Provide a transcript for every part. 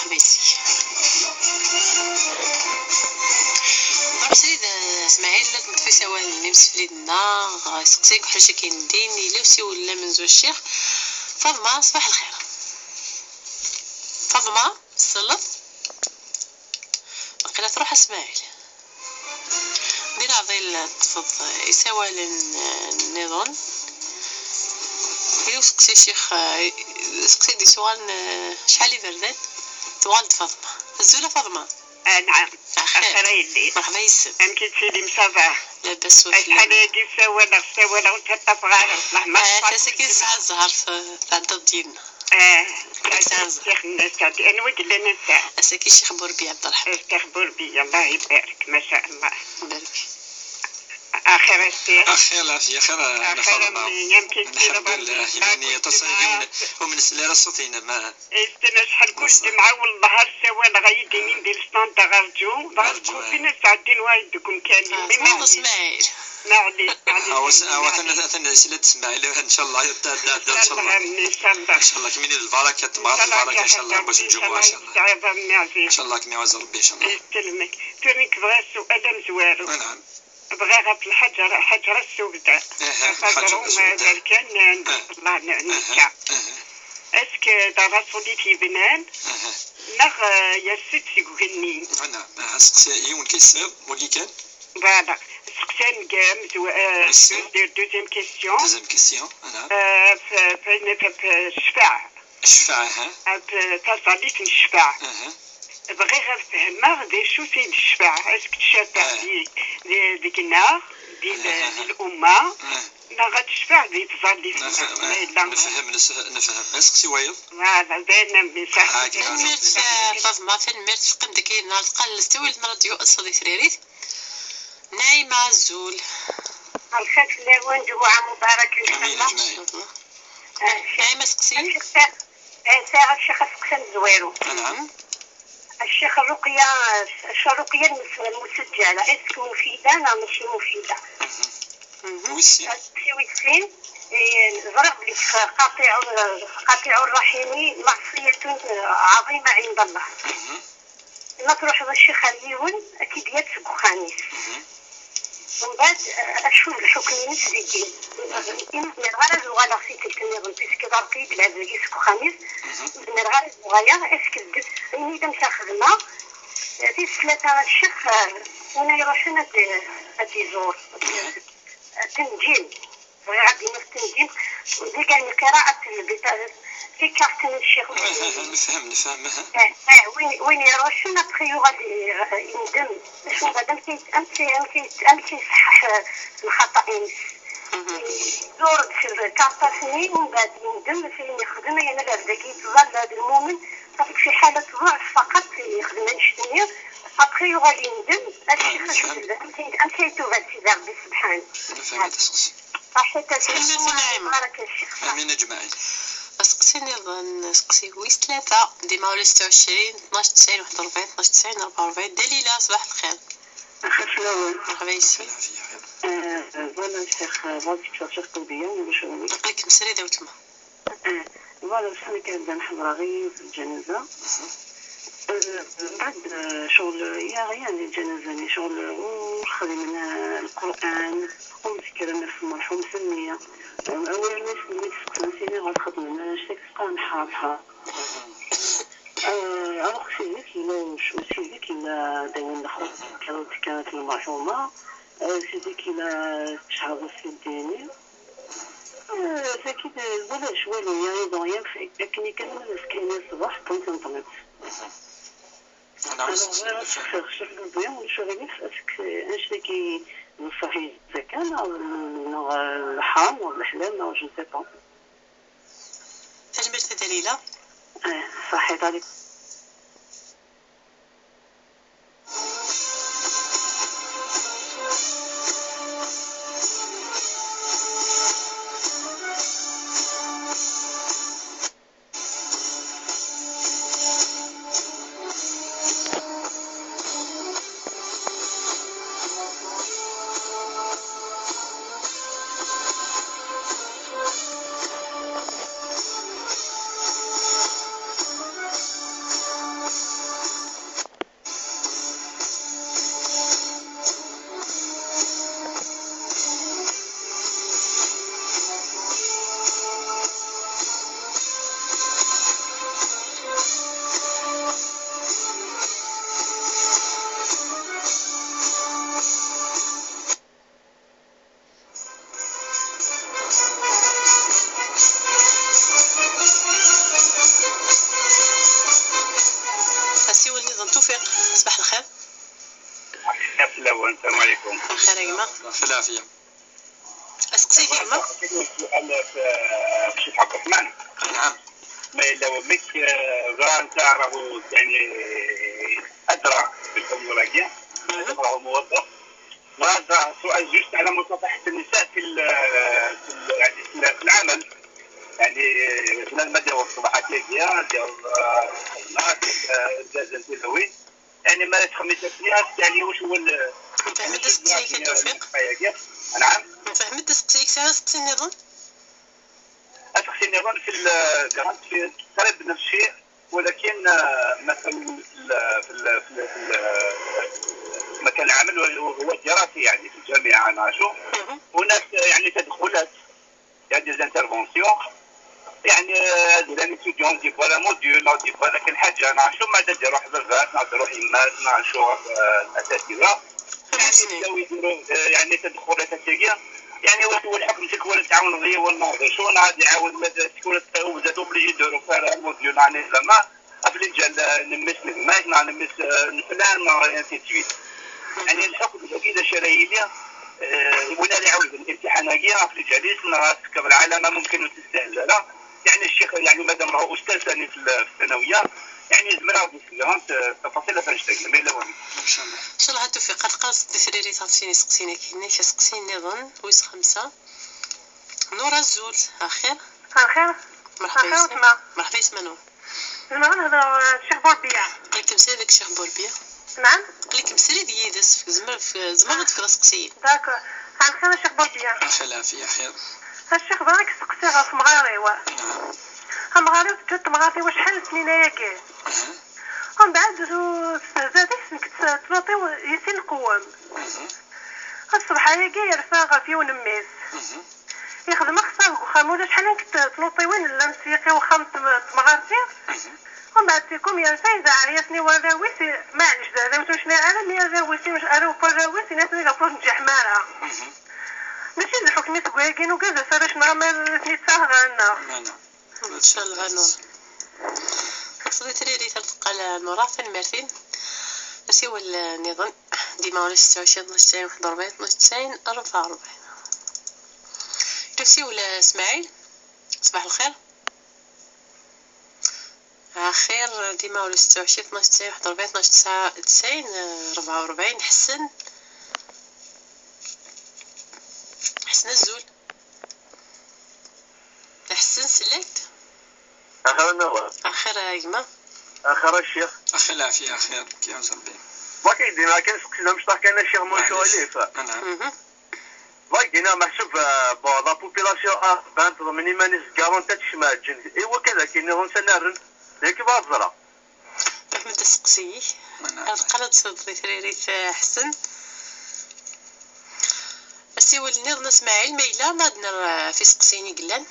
مرحبا يسي. سيد اسماعيل لازم تفي سوال نمس في ليدنا سقسيك حاجه كاين دين الا وسي ولا من زوج الشيخ. فاطمه صباح الخير. فاطمه السلط وقيلا تروح اسماعيل دير عضيل تفض يسوال النظام الا سقسي الشيخ سقسي دي سؤال شحال يبردات توالد فاطمه الزوله فاطمه. نعم. خير مرحبا يسم. يمكن سيدي مصافح لاباس وفي شحال هادي سوالا وتطف غير الله تسكي ساعة الزهر في العدد ديالنا. الشيخ الناس انا ود لنا الساعة اساكي الشيخ بوربي عبد الرحمن. الشيخ بوربي الله يبارك ما شاء الله. يبارك. اخر الشيخ. اخير العافية خير يمكن الحمد لله يعني تصايب ومن سلالة صوتينا ما استنى شحال كل جمعة والظهر سوال غايدين ندير ستاندا غارجو غارجو فينا ساعدين وايدكم كاملين بما اسماعيل معليش أنا سلة اسماعيل إن شاء الله إن شاء الله إن شاء الله كمين البركة تبارك البركة إن شاء الله باش الجمعة إن شاء الله إن شاء الله كمين وزر ربي إن شاء الله. يسلمك فينك بغا سؤال مزوارو. نعم. بغا غا في الحجرة السوداء. الحجرة السوداء كان الله نكا. اسك دراسولي في بنان. نغ يسد سيقولني. نعم. سقسي يوم كيسر ولي كان. فوالا. سقسان قام دوزيام كيسيون. دوزيام كيسيون. نعم. في الشفاعة. الشفاعة. تصاليك الشفاعة. بغي غير فهمها دي شو سيد الشفاعة اسك تشافع ديك النار ديال الأمة لا غتشفع دي تصلي نفهم اسقسي وايض فوالا باينة بصح فين فاطمة فين مرت في قندك نهار تقل استوي الراديو أصلي سريريت نايمة الزول الخير لوين جمعة مبارك إن شاء الله. نايمة سقسي ساعة الشيخ سقسان زويرو. نعم. الشيخ الرقية المسجلة اسك مفيدة لا ماشي مفيدة. ويسي ضرب لك قاطع الرحم معصية عظيمة عند الله. ما تروح الشيخ اليون أكيد يتسق خامس. ومن بعد أشوف الحكم نسدي من الغرض وغلا في تلك النظام بيسك ضربي بالعدل يسكو خامس من الغرض وغايا اسك إني دم تاخذنا في ثلاثة الشيخ هنا يروحون هدي زور تنجيم ويعدي نفس تنجيم ودي كان قراءة في كارت الشيخ نفهمها وين يروحون أبخيو غادي يندم شو غادي أمشي يصحح الخطأين زور في الكارت سنين ومن بعد يندم فين يخدم أنا لابداكي تظل هذا المؤمن في حالة ضعف فقط يخدم نشتني أبخيو غادي يندم الشيخ أمشي يتوب سيدي ربي سبحانه صحيت بارك الشيخ امين اجمعين. سقسي نظن سقسي ويس 3 ديما ولا 26 12 90 41 12 90 44 دليلة صباح الخير. مرحبا يسي. فوالا الشيخ بغيت شيخ طبية واش لك مسري دوتما. فوالا شحال كنبدا نحضر غير في الجنازة. بعد شغل يعني الجنازة يعني شغل ونخدم من القرآن ونذكر الناس المرحوم سمية. أول الناس اللي تسقسني غنخدم أنا شتك تقان حاضحة. أروح سيدك إلا شو سيدك إلا داون الأخرى كانت المرحومة سيدك إلا تشعر في الديني. فكده ولا شوالو يعني ضايم لكن كان مسكينة الصباح كنت نطلب. نعم. شوف الضيام ونشوف اسك انشتكي صحيح كان او الحام ولا الحلال او جو سي با. تجمعت دليلة؟ صحيح عليك. توفيق صباح الخير. السلام عليكم. بخير يما. في العافيه. اسقسيك يما. سؤال في الشيخ عبد الرحمن. نعم. ما الا ومك انت راهو يعني ادرى بالامور هكذا راهو موظف. وهذا سؤال جست على مصافحه النساء في العمل، يعني من المدى والصباحات ديال الخدمات الجزائريين، يعني ما تخمس فيها يعني واش هو فهمت اسقسيك يا توفيق. نعم فهمت اسقسيك ساعه اسقسي النظام. أتقسي النظام في تقريبا نفس الشيء، ولكن مثلا في مكان العمل هو الدراسي، يعني في الجامعة ناشو هناك يعني تدخلات يعني زانترفونسيون، يعني لانستيديون دي فوالا موديول دي فوالا كل حاجة ناشو ما تدير روح بالذات نروح يمات ناشو الأساتذة يعني يديروا يعني تدخلات هكذا، يعني هو الحكم تكون التعاونيه والنهضه شو غادي يعاود تكون التوزات اوبليجي يديروا فيها موديول يعني زعما قبل جال نمس الماء نمس الفلان يعني تيت يعني الحكم اكيد شرايليه ولا يعاود الامتحان هكذا قبل جالس نراسك بالعلامه ممكن تستاهل لا، يعني الشيخ يعني مادام راهو استاذ ثاني في الثانويه يعني زمرا بسيان تفاصيل فاش تقول ما لا ان شاء الله. ان شاء الله التوفيق. القاصد الثريري تعطيني سقسينا كاين سقسيني نظن ويس 5 نورا الزول اخير. الخير. مرحبا يسمع. مرحبا يسمع نور. زعما نهضر الشيخ بوربيع. قلت مسير داك الشيخ بوربيع. نعم. قلت مسير ديدس في زمان في سقسي. داك الخير الشيخ بوربيع. في العافيه خير. الشيخ باغيك سقسي في مغاري نعم. مغاري جات مغاري واش شحال سنين ياك ومن بعد زادك كنت تلوطي يسين القوام الصبح ياكي يرفع غافي ونميس يخدم خصها وخا ولا شحال كنت تلوطي وين لا مسيقي وخا مغارتي ومن بعد فيكم يرفع اذا عيطني ولا ويسي معليش هذا واش شنو عالم يا ذا ويسي واش انا ولا ويسي ناس اللي غفوش نجح معاها ماشي الحكم تقواكين وكذا سراش نعمل نتساهر عنا ان شاء الله نور. قصدي تريدي تلقى نورا في المرتين ماشي ولا النظام ديما ولا 26 12 41 92 44 نفسي ولا اسماعيل صباح الخير. خير ديما ولا 26 12 41 92 44 حسن الزول حسن سلكت اخر النظر اخر يما اخر الشيخ اخي العافيه خير كي ربي. باقي دينا كان سقسينا مش كان الشيخ مونشو عليه نعم. باقي دينا محسوب با لا بوبولاسيون بانت مني مانيس كارونتات شمال جندي ايوا كذا كاين هون سنارن لكن بازرا احمد السقسي القرض صدري تريريت حسن بس ولني نسمعي الميله ما عندنا في سقسيني قلان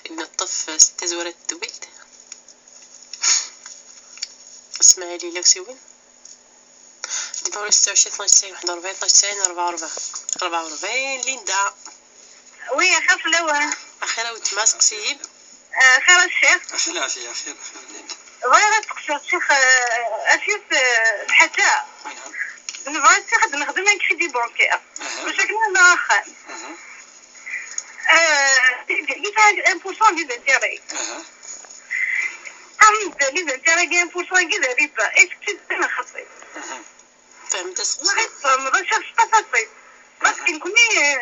ان الطف 6 زورات الدويلت اسمعي لي لو سوين دابا 26 92 41 92 44 ليندا. وي خاف الاول اخيرا وتماسك سيب خير الشيخ. اخي العافيه خير ليندا. بغيت نسقسي الشيخ اشوف الحاجه بغيت نخدم ان كريدي بونكير باش كنا اخر كيفاش امبوسون ديال الجري لي زانتيري كاين بورسون كذا ريبا ايش كنت انا خطيت فهمت ما بغيتش تفاصيل بس كنكوني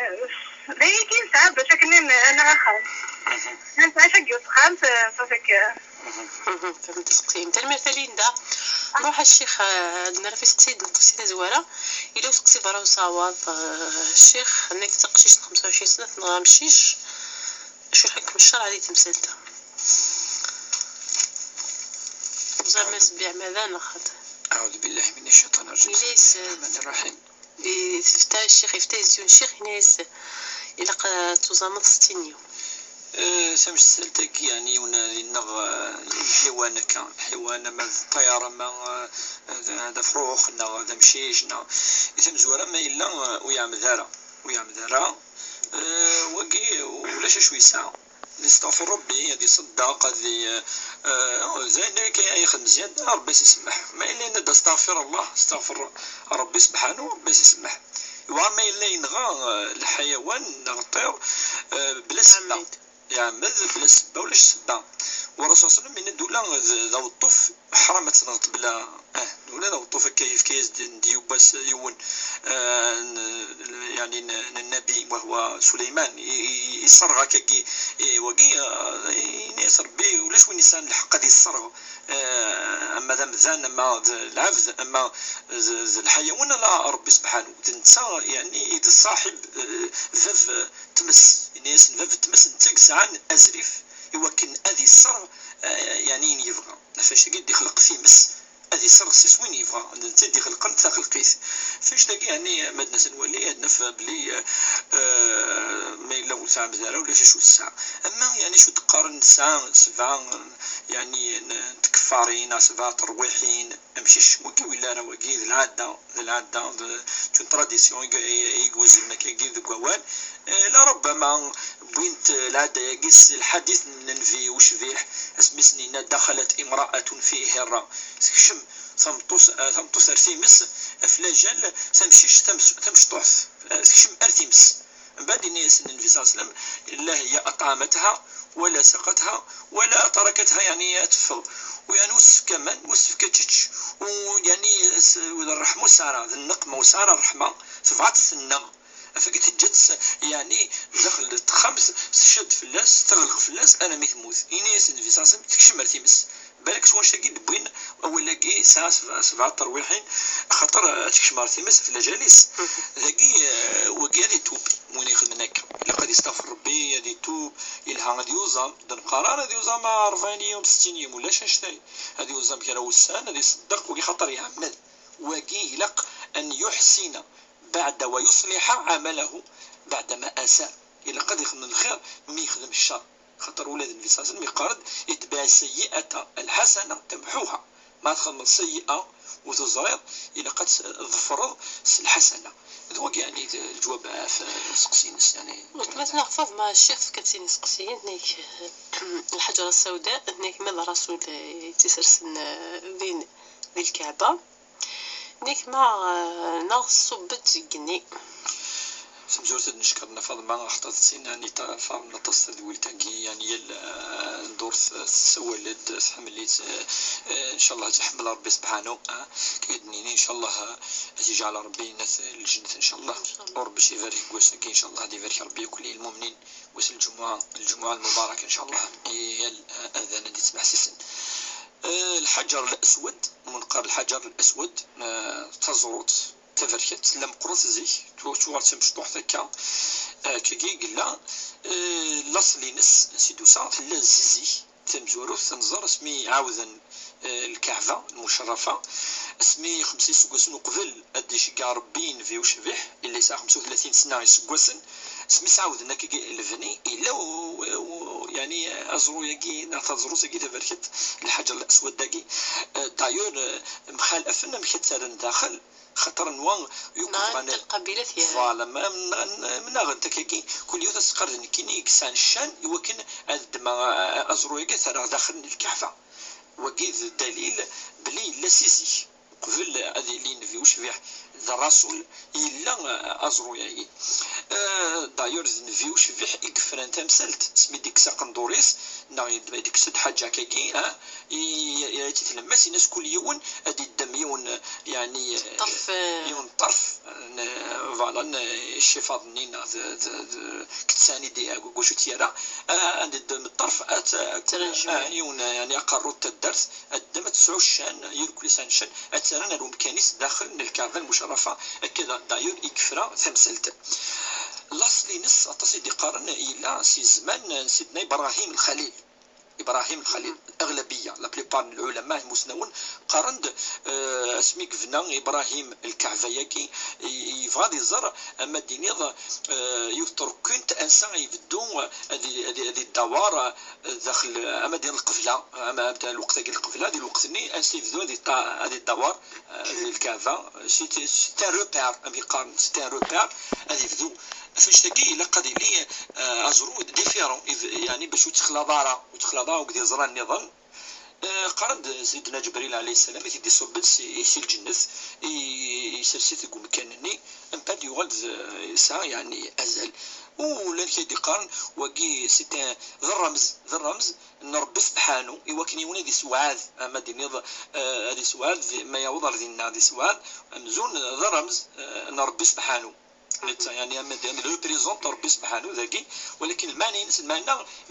لكن ساعات باش انا اخر انت عايشه جوز خامس فك فهمت سقسي انت المثالين دا نروح الشيخ عندنا في سقسي نقصي زواره الا سقسي برا صواب الشيخ انك تقشيش 25 سنه ما غامشيش شو الحكم الشرعي اللي تمثلته زعما سبيع ماذا ناخذ. أعوذ بالله من الشيطان الرجيم. بسم الله الرحمن الرحيم. يفتح الشيخ يفتح زيون الشيخ ناس إلى تزامن 60 يوم. سمش سلتك يعني ونالنغ الحيوان كان الحيوان ما الطيارة ما هذا فروخ نا هذا مشيش نا يتم زورا ما إلا ويعمل ذارة وقي ولا شوي ساعة يستغفر ربي، غادي يصدق، غادي زين يخدم مزيان، ربي يسمح. ما الا نبدا استغفر الله، استغفر ربي سبحانه، ربي يسمح. وما الا ينغى الحيوان الطير بلا سبه، يعمد بلا سبه ولا سبه. والرسول صلى الله عليه وسلم من دوله ذو الطف حرمت تنغط بلا دوله ذو الطف كيف ديو باس يون يعني النبي وهو سليمان يصرغ كي وكي ينصر بي ولاش وين يسان الحق ديال الصرغ. اما ذا مزان، اما العبد، اما الحيوان لا ربي سبحانه تنسى يعني إذا الصاحب فاف تمس ناس فاف تمس نتاك ساعه ازرف يوكن هذه الصرغ يعني يبغى فاش قد يخلق فيه مس هذه الصرغ سيس وين يبغى انت دي خلق انت خلقيت فاش تلاقي يعني مادنا سنولي عندنا بلي ما الا وسع مزاره ولا شو الساعه. اما يعني شو تقارن ساعه سبعه يعني تكفارين سبعه ترويحين امشيش وكي ولا راه وكي العاده تون تراديسيون يجوز المكاكي ذكوان لا ربما بوينت العاده يقيس الحديث من في وشفيح اسمي سنين دخلت امراه في هره شم ثمطوس ارتيمس فلاجل تمشيش تمشطوث شم ارتيمس من بعد الناس النبي صلى الله عليه وسلم لا هي اطعمتها ولا سقتها ولا تركتها يعني تفغ ويعني وصف كمان وصف كتش ويعني الرحمه ساره النقمه وساره الرحمه تفعت السنه فقلت جت يعني دخل خمس شد فلاس تغلق فلاس انا مثموت انيس النبي صلى الله عليه وسلم تكشم ارتيمس بالك شوان شتاقي دبوين ولا كي ساعه سبعه ترويحين خاطر تكشم ارتيمس في الجالس ذاكي وكي غادي يتوب وين يخدم هكا الا غادي يستغفر ربي غادي يتوب يلها غادي يوزم القرار غادي يوزم 40 يوم 60 يوم ولا شتاي غادي يوزم كي راه وسان غادي يصدق وكي خاطر يعمل وكي يلق ان يحسن بعد ويصلح عمله بعدما اساء. الا قد يخدم الخير ما يخدم الشر خاطر ولاد النبي صلى الله عليه وسلم يقارد يتبع السيئه الحسنه تمحوها ما تخدم السيئه وتزرير الا قد ظفر الحسنه. هذا يعني الجواب في سقسينس يعني مثلا خفاف مع الشيخ كتسيني سقسيين هناك الحجره السوداء هناك مال الرسول تسرسن بين الكعبه هناك ما ناقص صبت جني سمجورت نشكرنا فاطمة أخطأت سين يعني فاطمة تصل ولتاقي يعني الدور سولد حمليت إن شاء الله تحمل ربي سبحانه كيدنيني إن شاء الله تجعل ربي ناس الجنة إن شاء الله وربي يبارك وسكي إن شاء الله يبارك ربي كل المؤمنين وسل الجمعة المباركة إن شاء الله هي الأذان اللي تسمع سيسن. الحجر الأسود منقر الحجر الأسود تزروت تفركت لم قرص زي توار تمشطوح ذكا كي قلا لاصلي نس سيدو ساعة لا زيزي تمزورو تنزر اسمي عاوذا الكعبة المشرفة اسمي 50 سكوسن وقبل اديش كاع ربين في وشبح اللي ساعة 35 سنة سكوسن اسمي سعود انك الفني الا يعني ازرو يجي نعتذرو سكي تفركت الحجر الاسود داكي دايور مخالفنا مكتسرن داخل خاطر نوان يوقف معنا القبيله فوالا من غنتكي كل يوم تسقر كيني كسان الشان يوكن ما ازرو يجي ترى داخل الكعبه وكيد الدليل بلي لا سيزي قبل هذه اللي في وشبيح ذا الرسول الا ازرو يعني دايور في وشبيح يكفران تمثلت سمي ديك ساقندوريس ناغي ديك سد حاجه كاكي يا تتلمس الناس كل يوم ادي الدم يون يعني طرف يون طرف فوالا الشفاط نينا كتساني دي كوشو تيرا عند الدم الطرف يون يعني قروت الدرس الدم تسعو الشان يركل لسان الشان اتسرنا لهم كنيس داخل الكعبه المشرفه كذا دايور يكفرا تمثلت لاصلي نص اتصيد قارن الى سي زمان سيدنا ابراهيم الخليل الاغلبيه لا بليبار من العلماء المسنون قارند اسميك فنا ابراهيم الكعبه ياكي يفغادي الزر اما دينيض يفطر كنت انسان يبدو هذه الدوار داخل اما ديال القفله اما بدا الوقت ديال القفله ديال الوقتني انسيفدو هذه الدوار ديال الكعبه سيتي روبير ام يقارن سيتي روبير هذه يفدو فاش تاكي الا قضي لي ازرو ديفيرون يعني باش تخلى دارا وكدي زرا النظام قرد سيدنا جبريل عليه السلام يدي صبت يسي الجنة يسلسل تقوم كانني من بعد يغلد ساعة يعني أزل ولا كيدي قارن وكي سيتان ذا الرمز نربي سبحانه يوكن يوني دي سواد اما دي نض هذه سواد ما يوضر دينا دي سواد مزون ذا الرمز نربي سبحانه يعني اما دي لو بريزونت ربي سبحانه ذاكي ولكن المعنى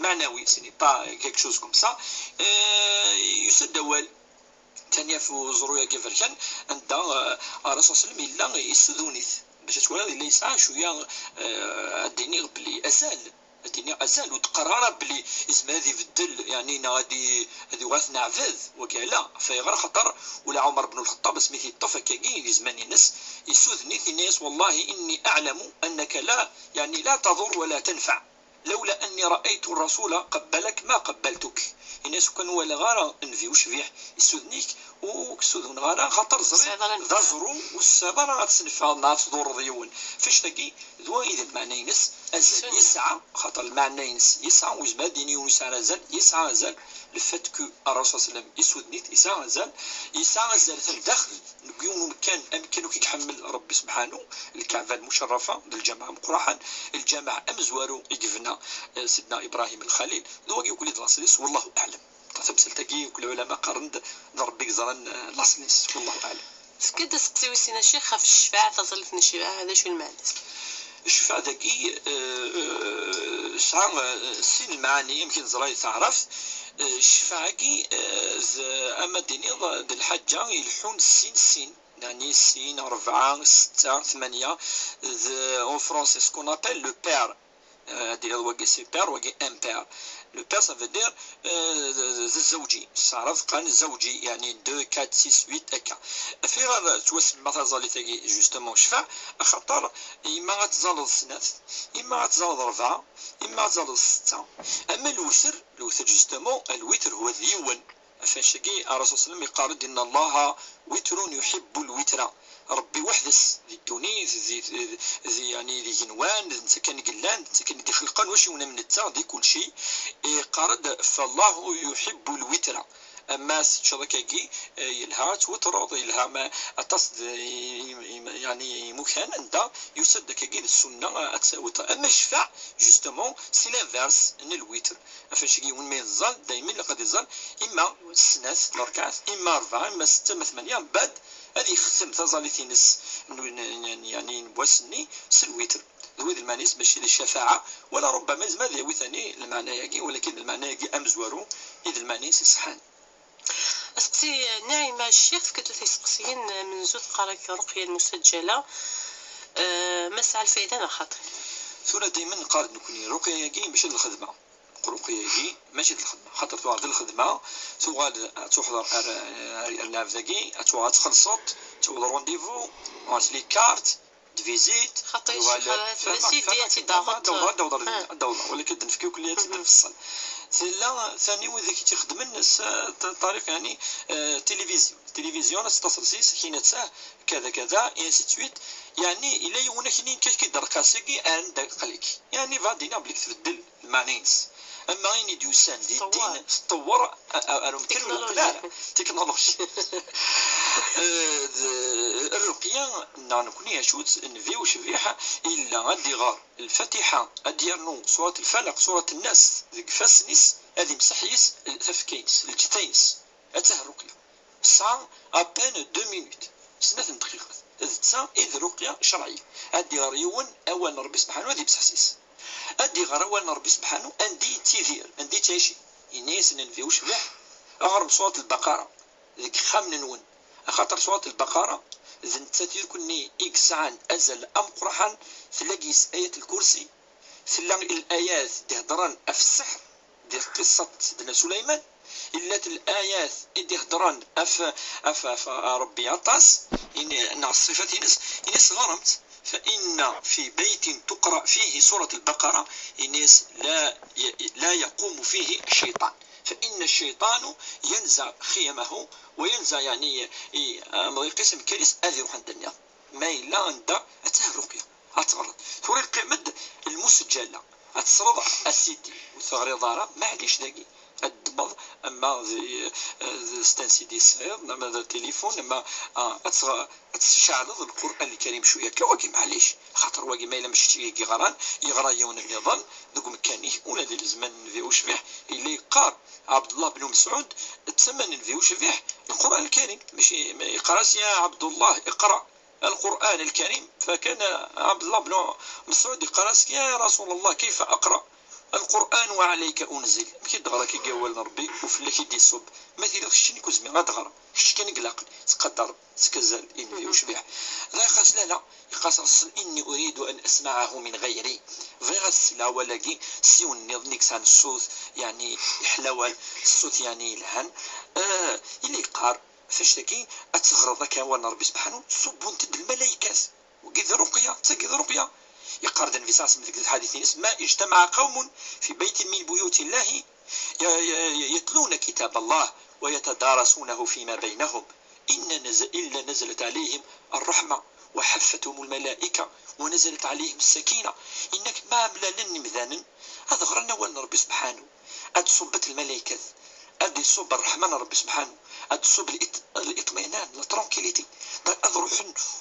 معنوي سيني با كيك شوز كوم سا يسد اول ثانيه في زرويا كيفركان عند الرسول صلى الله عليه وسلم الا يسدونيث باش تولي اللي يسعى شويه الديني بلي ازال وتقرر بلي اسم هذه بدل يعني هذه واث نعفذ وكالا فيغير خطر ولا عمر بن الخطاب سميتي الطفا كاين زمان الناس يسوذني الناس والله اني اعلم انك لا تضر ولا تنفع لولا اني رايت الرسول قبلك ما قبلتك الناس كانوا ولا غارة نفيوش فيه يسودنيك وكسودون غارة خاطر ضرو والصبر غتسنفع الناس دور ضيون فاش تاكي ذو اذا المعنى ينس ازل يسعى خاطر المعنى ينس يسعى وزما ديني ويسعى ازل لفات كو الرسول صلى الله عليه وسلم يسودنيت يسعى ازل الداخل نقيون مكان امكانو كيحمل ربي سبحانه الكعبه المشرفه بالجامع مقرحا الجامع امزوارو يقفنا سيدنا ابراهيم الخليل ذو يقول لي دلاسليس والله اعلم تمثل تاكي وكل العلماء قرند ربي زران لاسليس والله اعلم سكد سقسيو سينا شيخ في الشفاعه تصلفني الشفاعه هذا شو المعنى الشفاعة ذاكي شعر سين المعاني يمكن زراي تعرف الشفاعة كي أما ديني ضد الحجة يلحون سين يعني سين 4 6 8 en français ce qu'on appelle le père dire وقي سي بير وقي امبير لو بير ça veut dire الزوجي تعرف قان الزوجي يعني 2 4 6 8 هكا في غير توسم مثلا زالي تاكي جوستومون شفاع خاطر اما غتزال السنات اما غتزال 4 اما غتزال 6 اما الوتر جوستومون الوتر هو اليون فاش كي الرسول صلى الله عليه وسلم يقال ان الله وتر يحب الوتر ربي وحدس ذي التونيس ذي يعني ذي جنوان انت كان قلان انت كان دي خلقان واش يونا من التا دي كل شيء قارد فالله يحب الوتر اما شبكاكي يلها توتر يلها ما اتصد يعني مكان انت يسد كاكي السنه اتوتر اما الشفاع جوستومون سي لانفيرس ان الوتر فاش كي وين ما ينزل دائما لقد ينزل اما السنات الركعات اما 4 اما 6 اما 8 بعد هذه ختم تظل تينس يعني نبوسني سلويتر ذوي المعنى ماشي للشفاعة ولا ربما زما ذوي ثاني المعنى يجي ولكن المعنى يجي امزورو اذا المعنى سحان اسقسي ناعمة الشيخ كنتو تسقسين من زود قراك رقية المسجلة مسعى الفايدة خاطر ثورة دائما نقارن نكون رقية يجي ماشي للخدمة قروقية يجي ماشي الخدمة خاطر توعد الخدمة توغاد تحضر النافذاكي توغاد تخلصت توغاد رونديفو وعاد لي كارت دفيزيت خاطر السيت ديالتي ضاغط دور ولكن نفكيو كليات تفصل ثاني وذاك تخدم الناس طريق يعني تلفزيون تصلصيس كاينه كذا انسي تويت يعني الا يونا كاين كيدر قاسكي ان دقليك يعني فادينا بليك تبدل المعنينس اما غير ديوسان دي الدين تطور تكنولوجي الرقيه نكون شوت نفيو شفيحه الا غادي غار الفاتحه اديرنو سوره الفلق سوره الناس ذيك فاسنيس هذه مسحيس تفكينس الجتينس اتاه الرقيه ساعه ابان 2 مينوت 2 دقائق تسا اذ رقيه شرعيه ادي غار يون اول ربي سبحانه هذه مسحيس ادي غير اول ربي سبحانه اندي تيذير اندي تعيشي الناس ننفيوش به اغرب صوت البقره ذيك خامنون خاطر صوت البقره اذا تثير كني اكس عن ازل ام قرحا تلاقيس ايه الكرسي تلاقي الايات تهضران في السحر ديال قصه سيدنا سليمان الا الايات تهضران اف ربي عطاس ان ناس صفات ناس غرمت فإن في بيت تقرأ فيه سورة البقرة الناس لا يقوم فيه الشيطان فإن الشيطان ينزع خيمه وينزع يعني قسم كريس هذه روح الدنيا ما إلا عند أتاه الرقية غتغرض ثوري القمد المسجله غتصرض اسيدي وثغري ضاره معليش داكي الضبط اما ستانسيدي صغير اما التليفون اما تشعرض القران الكريم شويه كواكي معليش خاطر واكي ما الا مشيتي كي غران يغرا يوم النظام دوك مكانيه ولا ديال الزمان نفيو شبيح اللي يقار عبد الله بن مسعود تسمى نفيو شبيح القران الكريم ماشي ما يقراش يا عبد الله اقرا القران الكريم فكان عبد الله بن مسعود يقرا يا رسول الله كيف اقرا القران وعليك انزل كي دغرا كي قاول ربي وفلا كي دي صب ما تيرخش نيكو زمي غدغرا شتي كان قلاق تقدر تكزل انفي وشبيح لا يقاس لا يقاس اصل اني اريد ان اسمعه من غيري فيغس لا ولاكي سيون نيك عن الصوت يعني يحلوال الصوت يعني الهن اللي يقار فاش تكي اتغرض كان ربي سبحانه صب وانت الملائكه وكذا رقيه تكذا رقيه يقارد النبي صلى الله عليه وسلم الحديث ما اجتمع قوم في بيت من بيوت الله يتلون كتاب الله ويتدارسونه فيما بينهم إلا نزلت عليهم الرحمة وحفتهم الملائكة ونزلت عليهم السكينة إنك ما ملالن مذانا هذا غرنا وان ربي سبحانه أد صبت الملائكة أد صب الرحمن ربي سبحانه أد صب الإطمئنان الترانكيليتي أضروح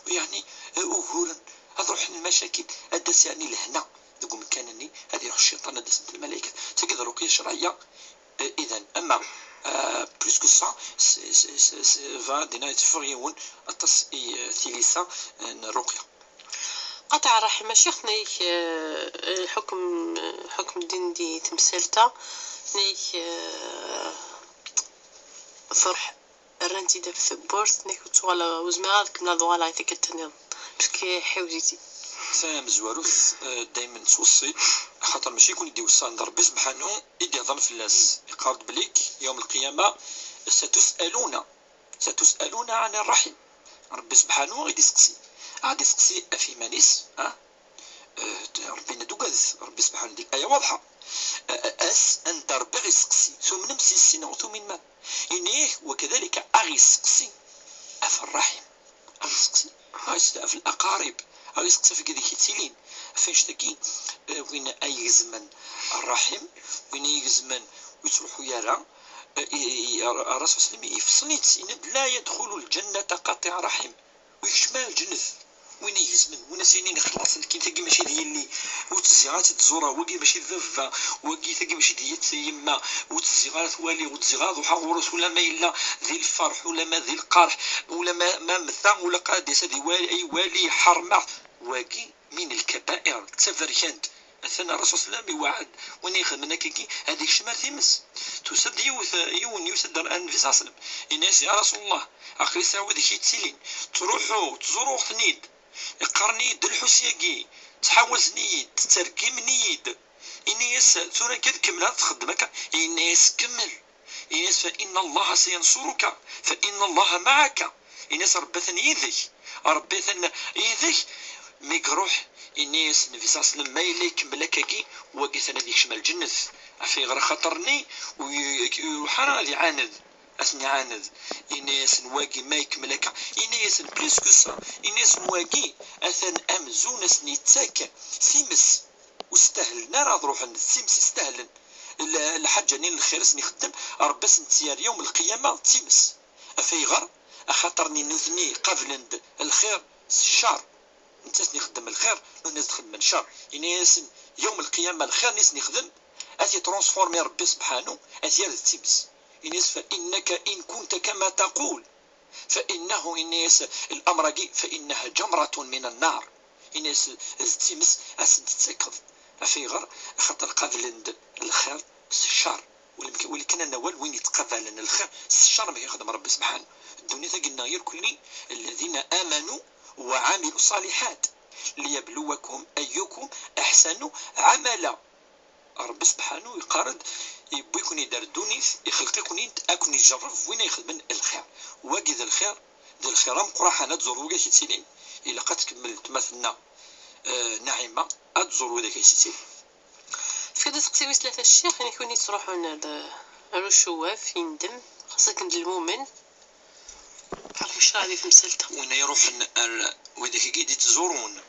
يعني أهورا أضروح المشاكل أدس يعني لهنا دوك مكانني هذه روح الشيطان أدس الملائكة تقدر رقية شرعية إذا أما بلوس كو سا فا دينا يتفريون أتص ثيليسا الرقية قطع الرحمة شيخنا حكم الدين دي تمثلتا نيك فرح الرنتي دا في بورت نيك توالا وزمال كنا دوالا يتك التنين بسكي حوزيتي سام زواروث دايما توصي خاطر ماشي يكون يدي وصان ربي سبحانه يدي ظن في الناس يقارد بليك يوم القيامة ستسألون عن الرحم ربي سبحانه غادي يسقسي في مانيس ربي ندوكاز ربي سبحانه ديك آية واضحة أنت ربي غيسقسي ثم نمسي السنة ثم من إنيه وكذلك أغيسقسي في الرحم أغيسقسي في الأقارب أو يسقسي في كذا كيتسيلين فاش تكي وين أي زمن الرحم وين أي زمن ويتروحوا يرى الرسول صلى الله عليه وسلم يفصليت إن لا يدخل الجنة قاطع رحم ويشمال الجنة وين يزمن وين سنين خلاص كي تلقى ماشي ديال اللي وتزيغات تزورا وكي ماشي ذفا وكي تلقى ماشي ديال تيما وتزيغات والي وتزيغات وحورس ولا ما الا ذي الفرح ولا ما ذي القرح ولا ما مثا ولا قادس هذه والي اي والي حرمه واكي من الكبائر تفركانت مثلا الرسول صلى الله عليه وسلم يوعد وين يخدم كي هذيك الشمال تيمس تسد يون يسد النبي صلى الله عليه وسلم الناس يا رسول الله اخي ساود كي تسيلين تروحوا تزوروا نيد يقرني دلحوسياكي تحوز نيد تتركم نيد إنيس ثورة كد كملها تخدمك إنيس كمل إنيس فإن الله سينصرك فإن الله معك إنيس ربثني يذك ربثن يذك ميقروح إنيس النبي صلى الله عليه وسلم ما يليك ملككي وقيثنا ديك شمال الجنة في غير خطرني وحنا اللي عاند أثني عاند إناس نواقي ما يكملك إناس بليس كو سا إناس نواقي أثن أمزون أسني تاكا ثيمس واستهل نرى روح الثيمس يستهلن الحاجة نين الخير سني خدم ربس نتيار يوم القيامة تيمس أفي غر أخاطرني نذني قبل الخير الشر انت سني خدم الخير والناس تخدم الشر إناس يوم القيامة الخير ناس نخدم أتي ترانسفورمي ربي سبحانه أتي هذا تيمس إنيس فإنك إن كنت كما تقول فإنه إنيس الأمر فإنها جمرة من النار إنيس التمس أسن تتكض في غر خاطر قابل الخير الشر واللي كان نوال وين يتقابل الخير الشر ما يخدم ربي سبحانه الدنيا قلنا غير كلي الذين آمنوا وعملوا الصالحات ليبلوكم أيكم أحسن عملا ربي سبحانه يقارد يكون يدار دونيس يخلقكم أكون يجرب وين يخدم الخير واجد الخير ذا الخير مقرحة نتزور وجه سيتين إلا قد كملت مثلنا نعمة أتزور وجه سيتين في هذا تقسيم ثلاثة الشيخ يعني يكون يتروحون هذا الشواف يندم خاصة المؤمن عرفوا الشرع اللي في مسلته وين يروح وذاك يجي تزورون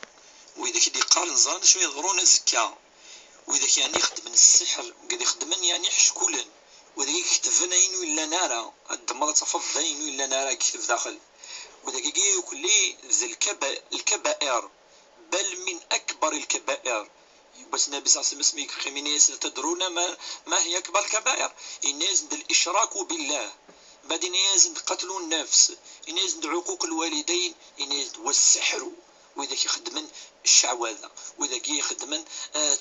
وإذا كي يقارن زان شوية ضروري زكا وإذا كان يخدم السحر قد يخدم يعني حشكولا وإذا يكتب أينو إلا نارا الدمار تفض أينو إلا نارا يكتب داخل وإذا كي كلي ذي الكبائر بل من أكبر الكبائر بس النبي صلى الله عليه وسلم خمينيس تدرون ما هي أكبر الكبائر الناس الإشراك بالله بعدين يزن قتل النفس يزن عقوق الوالدين يزن والسحر وإذا كيخدمن الشعوذة وإذا كيخدمن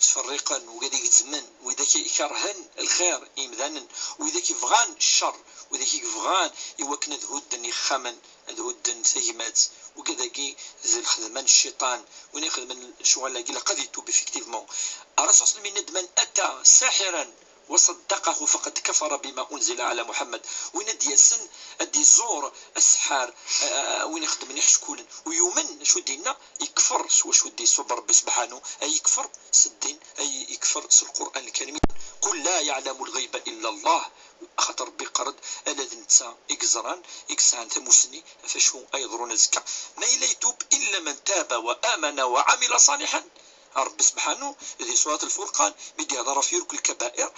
تفرقا وإذا كيزمن وإذا كيكرهن الخير إمذانا وإذا كيفغان الشر وإذا كيفغان يوكن ذهودن يخمن ذهودن سيمات وكذا كي زي الخدمان الشيطان وين يخدمن شغل لاقي قد يتوب افكتيفمون الرسول صلى الله عليه وسلم من أتى ساحرا وصدقه فقد كفر بما أنزل على محمد وين ديسن أدي زور السحار وين يخدم يحشكولن ويومن شو دينا يكفر شو دي صبر ربي سبحانه أي يكفر سدين أي يكفر القرآن الكريم قل لا يعلم الغيب إلا الله خاطر بقرد الذي نتسا إكزران إكسان تمسني فشو أيضرون زكا ما إلا يتوب إلا من تاب وآمن وعمل صالحا رب سبحانه في سورة الفرقان بدي يهضر في كل الكبائر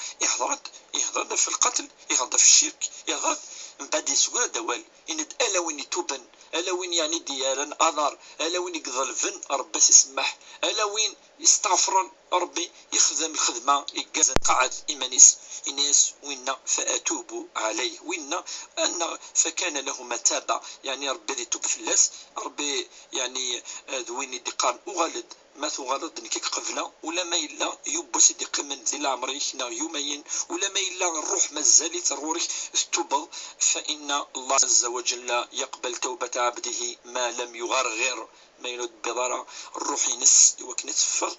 يهضر في القتل يهضر في الشرك يهضر من بعد يسوى دوال إن ألا وين يتوبن ألا وين يعني ديالا أنار ألا وين يقذلفن ربي يسمح ألا وين يستغفرن ربي يخدم الخدمة يقازن قعد إيمانيس إناس وإن فأتوب عليه وإن أن فكان له متابة يعني ربي يتوب في الناس ربي يعني ذوين دقان أغلد ما تغلط نكيك قبله ولا ما إلا يبوس ديك من ذي العمر يكنا يومين ولا ما إلا الروح مازال تروري توبة فإن الله عز وجل يقبل توبة عبده ما لم يغرغر ما ينود بضارة الروح ينس وكنا تفر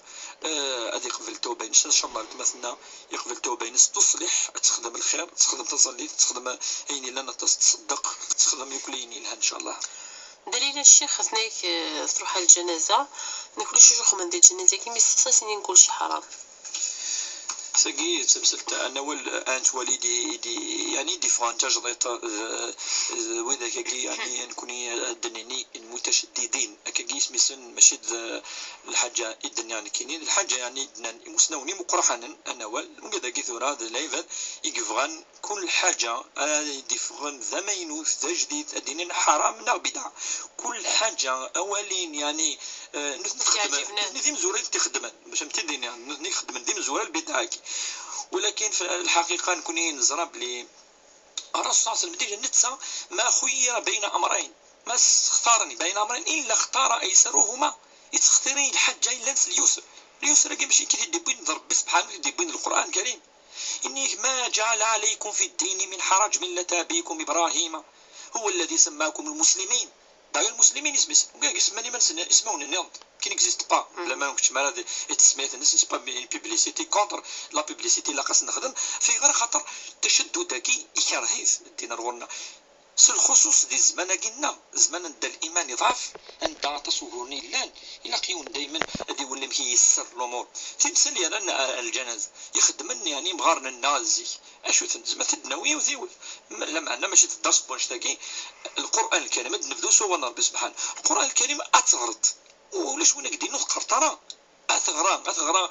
هذه يقبل توبة إن شاء الله مثلنا يقبل توبة ينس تصلح تخدم الخير تخدم تصلي تخدم أين لنا تصدق تخدم يكلين لها إن شاء الله. دليل الشيخ خصناك تروح على الجنازة نقول شو جوخ من دي الجنازة كيما يستخصني نقول شي حرام ساقي تمثلت انا انت والدي دي يعني دي فرانتاج ضيط وذاك كي يعني نكوني دنيني المتشددين كي اسمي سن ماشي الحاجه الدنيا يعني كاينين الحاجه يعني مسنوني مقرحنا انا وكذا كي ثورا هذا لايف يكفغان كل حاجه دي فغن زمينو جديد الدين حرام لا بدعه كل حاجه اولين يعني نديم زوري تخدم باش نمتدين يعني نخدم نديم زوري البدعه ولكن في الحقيقه نكوني نزرب لي الرسول صلى الله عليه وسلم نتسا ما خير بين امرين ما اختارني بين امرين الا اختار ايسرهما يتختارين الحاجه الا اليسر كي ماشي كي ديبين ضرب سبحانه ديبين القران الكريم إني ما جعل عليكم في الدين من حرج ملة أبيكم إبراهيم هو الذي سماكم المسلمين داير المسلمين يسموني من اسمون النيض كي نكزيست با لما كنت مع هذه التسميات الناس سي با بيبليسيتي كونتر لا بيبليسيتي لا خاص نخدم في غير خاطر تشددكي يكرهيز الدين رولنا الخصوص دي زمان قلنا زمان دا الايمان يضعف انت تصورني لان الى قيون دائما هذه ولا مكيسر الامور تمثل انا الجنازه يخدمني يعني مغارن النازي اشو زعما تدناوي وزيول لا معنا ماشي تدرس بونشتاكي القران الكريم نبدو سوى ربي سبحانه القران الكريم اتغرد ولاش وين قدي نذكر ترى أثغرى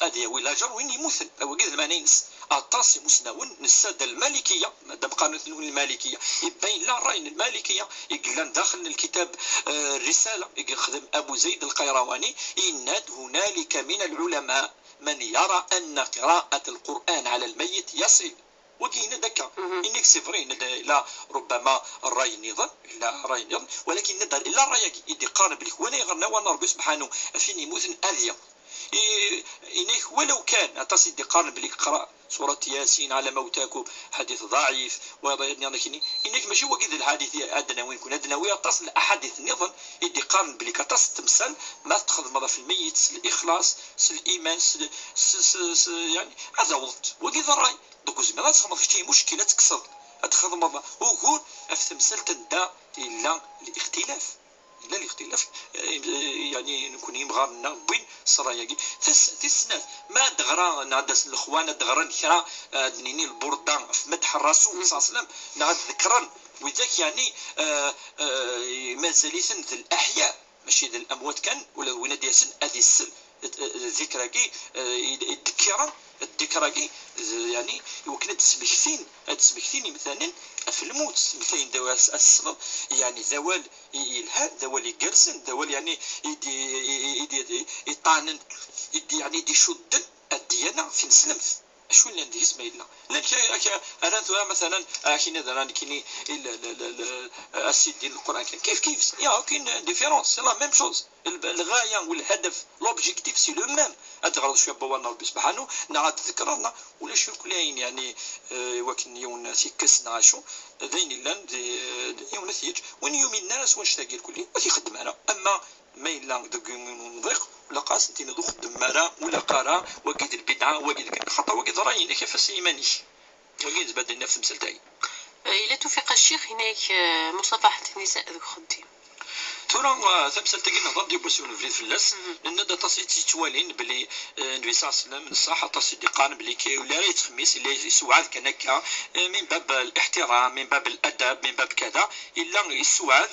هذه ولاجر وين يمثل أو قد ما ننس الطاس مسنون السادة المالكية مادام قانون المالكية يبين لا رأي المالكية يقول داخل الكتاب الرسالة يخدم أبو زيد القيرواني إن هنالك من العلماء من يرى أن قراءة القرآن على الميت يصل وكاين دكا انك سيفرين لا ربما الراي نظام لا راي نظام ولكن ندر الا الراي يدي قارب لك وانا غيرنا وانا ربي سبحانه فين يموت اذيه انك ولو كان اتصل قارب لك قرا سوره ياسين على موتاكم حديث ضعيف ولكن انك ماشي وكيد الحديث ادنى وين كنا ادنى تصل احاديث النظام يدي قارن بليك تصل تمثل ما تاخذ مضى في الميت الاخلاص الايمان يعني هذا وقت وكيد الراي دوك زعما تخمض شي مشكله تكسر تخدم وكون في تمثال تندى الا الاختلاف يعني نكون يبغى بين صراياكي تسنات ما دغرا نعدس الاخوان دغرا نكرا دنيني البردان في مدح الرسول صلى الله عليه وسلم نعد ذكرا وذاك يعني مازال يسند الاحياء ماشي ذا الاموات كان ولا وين ديسن هذه السل ذكراكي الذكراكي يعني يمكن تسبكتين مثلا في الموت مثلا دواء الصغر يعني ذوال الهاد ذوال يقرسن ذوال يعني يدي يطعنن يعني يدي شدن الديانه في نسلمت شو اللي عندي اسمه إلا لكن أنا مثلا كاين هذا كاين السيد القرآن كيف يا كاين ديفيرونس سي لا ميم شوز الغاية والهدف لوبجيكتيف سي لو ميم أتغرض شوية بوانا ربي سبحانه نعاد ذكرنا ولا شو كلين يعني وكن يوم تيكس نعاشو ذين لان يوم نتيج وين يوم الناس ونشتاقي الكل وتيخدم أنا أما ما إلا نضيق ولا قاس انت ندوخ دمارة ولا قارة وقيد البدعة وقيد خطأ وقيد رأينا كيف سيماني وقيد بدل نفس مسلتاي إلا توفق الشيخ هناك مصافحة النساء ذوك خدي ترى تمثل تقلنا ضد يبسون في اللاس لان دا تصيتي توالين بلي النبي صلى الله عليه وسلم الصحه تصيدي قان بلي كي ولا ريت خميس اللي يسوعد كنكا من باب الاحترام من باب الادب من باب كذا الا يسوعد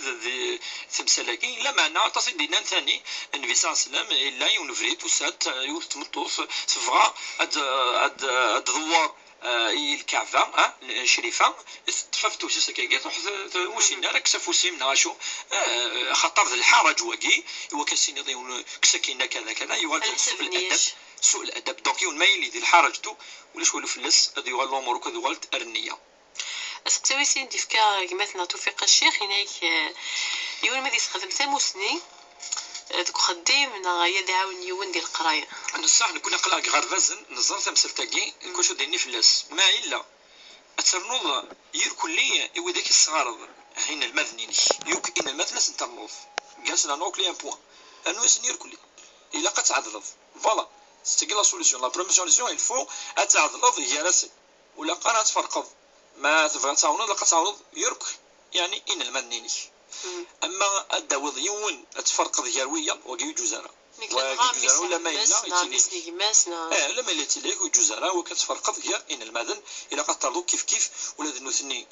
تمثلكي لا معنى تصيدي نان ثاني النبي صلى الله عليه وسلم الا يونفريت وسات يوت مطوف صفغا اد دوار الكعبة الشريفة تففتو سكاكي تروح وسينا راك سفوسي من غاشو خطر الحرج وكي وكاسين يضيون كسكينة كذا كذا يغال سوء الأدب دونك يون مايلي ذي الحرج تو ولا شغل فلس هذا يغال الأمور وكذا يغال أرنية أسكتوي سين ديفكا كيما توفيق الشيخ هناك يقول ما يستخدم ثموسني ذوك خديم يدعون يون ديال القرايه انا الصح نكون قلق غير غزن نظر تمثل تاكي كلشي ديني فلاس ما الا اترنوض يركل لي وداك الصغار هنا المذنين يوك ان المثلث نترنوض جالسنا نوكلي ان بوين انو يسنير كلي الا قد تعضلض فوالا ستيكي لا سوليسيون لا بروميير سوليسيون الفو اتعضلض هي راسي ولا قرات تفرقض ما تبغى تعاونض لقى تعاونض يرك يعني ان المذنين اما الداوض يون تفرق ديالويا وكي جوزاره وجوزاره ولا ما الا لما اللي تليك وجوزاره وكتفرق ديال ان المذن الى قطروا كيف ولا ذنوثني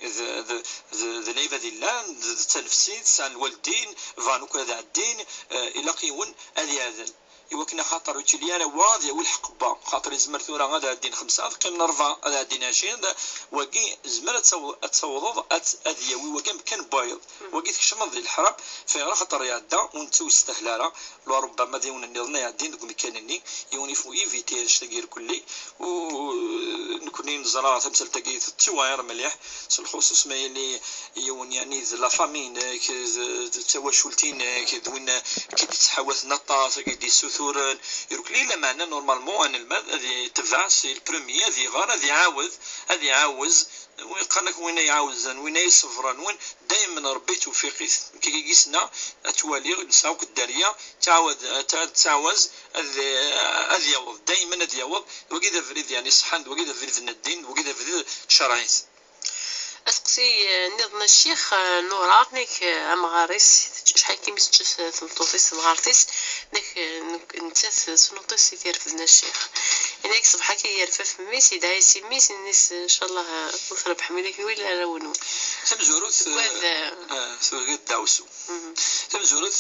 ذا ليفا ديال التنفسي تاع الوالدين فانو كذا الدين الى قيون هذا إوا كنا خاطر وتليانا واضي والحقبة خاطر زمر ثورة غادا الدين 5 قيمنا 4 غادا الدين 20 وكي زمر تصوض أذيوي وكان كان بايض وكي تكشمض الحرب فيرا خاطر يعدا ونتو استهلارا لو ربما ديون النظام يعدين دوك مكانني يونيفو ايفيتي الشتاقير كلي ونكوني نزرا تمثل تاقي التواير مليح الخصوص ما اللي يون يعني لا فامين تواشولتين كدوين كي تتحوث نطاس كي دي ثوران يركلي لا معنى نورمالمون ان الماء هذه تبع سي البروميير هذه غار هذه عاوز ويقالك وين يعاوز وين يصفران وين دائما ربي توفيقي كي يقيسنا توالي نساوك الداريه تعاوز هذه يعوض دائما هذه يعوض وكذا فريد يعني صحان وكذا فريد الدين وكذا فريد شرعيت اسقسي نظن الشيخ نورارنيك امغاريس شحال كيمس تنطوفيس مغارتيس نك نتاث سنوطيس يدير فينا الشيخ هناك صبحا كيرفف ميس يدعي سي ميس الناس ان شاء الله نصرب بحميدك ولا راونو تمزوروت سوغ داوسو تمزوروت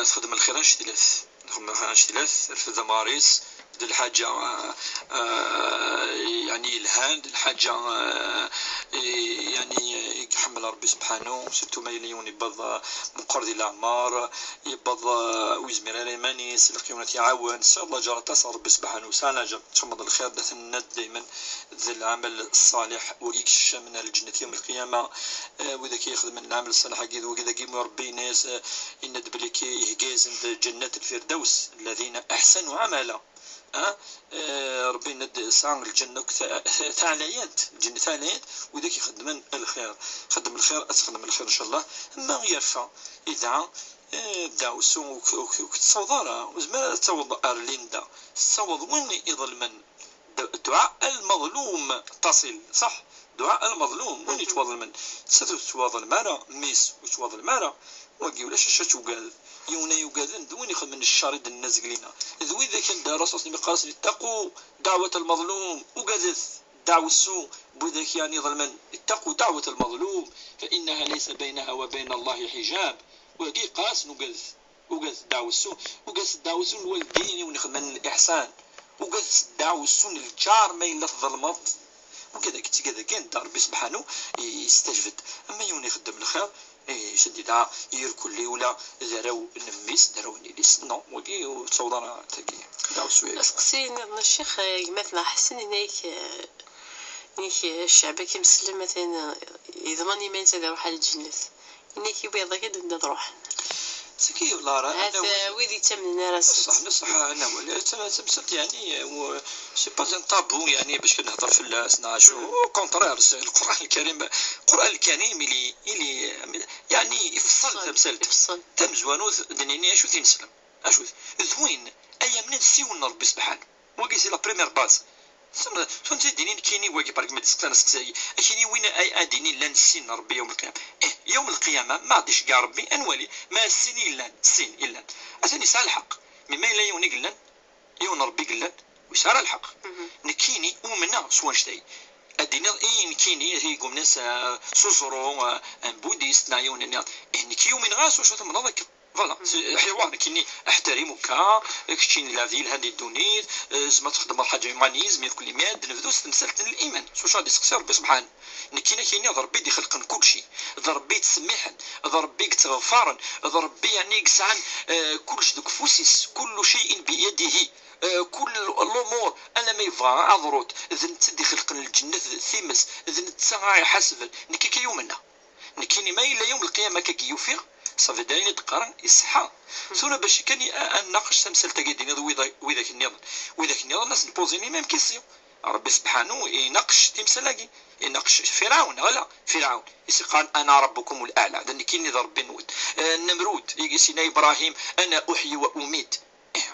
تخدم الخيرانش ثلاث نخدم الخيرانش ثلاث في ماريس ديال الحاجة يعني الهان ديال الحاجة يعني يحمل ربي سبحانه سيرتو ما يليون يبض مقر ديال الأعمار يبض ويزمير اليماني سلقيونا يعاون إن شاء الله جرى تصل ربي سبحانه وتعالى تشمض الخير دثنات دائما ذي العمل الصالح ويكش من الجنة يوم القيامة وإذا كيخدم من العمل الصالح أكيد وإذا كيما ربي ناس يند بلي كيهجاز جنات الفردوس الذين أحسنوا عملا ربي ند سعى الجنة تاع العياد الجنة تاع العياد وإذا كيخدم الخير خدم الخير أتخدم الخير إن شاء الله أما يرفع إذا داوسو وكتصوضارا وزمان تصوض أرليندا تصوض وين يظل من دعاء المظلوم تصل صح دعاء المظلوم وين يتواضل من ستتواضل مارا ميس وتواضل مارا وقي ولا شاشة وقال يونا يوقادن دوين يخدم من الشارد الناس قلينا ذوي ذاك الرسول صلى الله عليه وسلم اتقوا دعوة المظلوم وقادث دعوة السوء بذاك يعني ظلما اتقوا دعوة المظلوم فإنها ليس بينها وبين الله حجاب وقي قاس نقذ وقاس دعوسو وقاس دعوسو الوالدين ونخدم الإحسان وقاس دعوسو الجار ما إلا تظلمض وكذا كذا كان ربي سبحانه يستجبد. اما يوني يخدم الخير شديدا يركل لي ولا دراو نميس دراو نيليس نو وكي وتصور تاكي داو سويل اسقسيني الشيخ مثلا حسن هناك الشعب كيمسلم مثلا يضمن يمين تروح على الجنة هناك يبيض كده نروح سكي ولا راه هذا ويدي تمن راس صح انا ولا تمثلت يعني سي با ان طابو يعني باش كنهضر في الناس كونترير القران الكريم اللي يعني يفصل تمثلت تم زوانو دنيني اشو تنسلم اشو زوين ايام من نسيو ربي سبحانه وكي سي لا بريمير باز سنت دينين كيني واقي بارك ما تسكن سكساي كيني وين اي دينين لا نسين ربي يوم القيامه يوم القيامه ما عادش كاع ربي انولي ما سين الا سين الا عشان يسال الحق مما الا يوني قلنا يون ربي قلنا ويسال الحق نكيني ومنا سوان شتي ادينا كيني هي يقوم ناس سوزرو ان بوديست نايون نكيو من غاس وشو ثم نضك فوالا حيوان كيني احترمك كشين لا فيل هذه الدونيت زعما تخدم الحاجه هيومانيزم في كل ماد نفذوس تمثلت الايمان سو شادي سكسي ربي سبحانه كيني ربي دي خلق كل شيء ربي تسميحا ربي تغفارا ربي يعني يسعن كل شيء فوسيس كل شيء بيده كل الامور انا ما يفا عذروت اذن تدي خلق الجنه ثيمس اذن تسعى حسب نكي يومنا نكيني ما الا يوم القيامه كي يوفيق صافي دايني تقارن يصحى ثم باش كان ناقش تمثال تاكيدين وذاك النظام الناس نبوزيني ميم كيسيون ربي سبحانه يناقش تمثالاكي يناقش فرعون ولا فرعون قال انا ربكم الاعلى لان كاين ربي نود النمرود سيدنا ابراهيم انا احيي واميت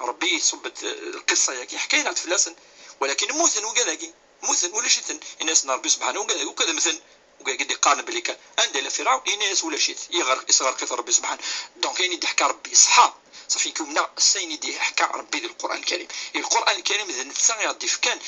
ربي صبت القصه ياكي حكينا في اللسن ولكن موثن وكذاكي موثن ولا شيء الناس ربي سبحانه وكذا مثل وقاعد يقارن بلي عند لا فرعون يناس ولا شيء يغرق ربي سبحانه دونك يعني يحكى ربي صحاب صافي كنا السيني دي حكى ربي القران الكريم اذا نتساغي غادي كان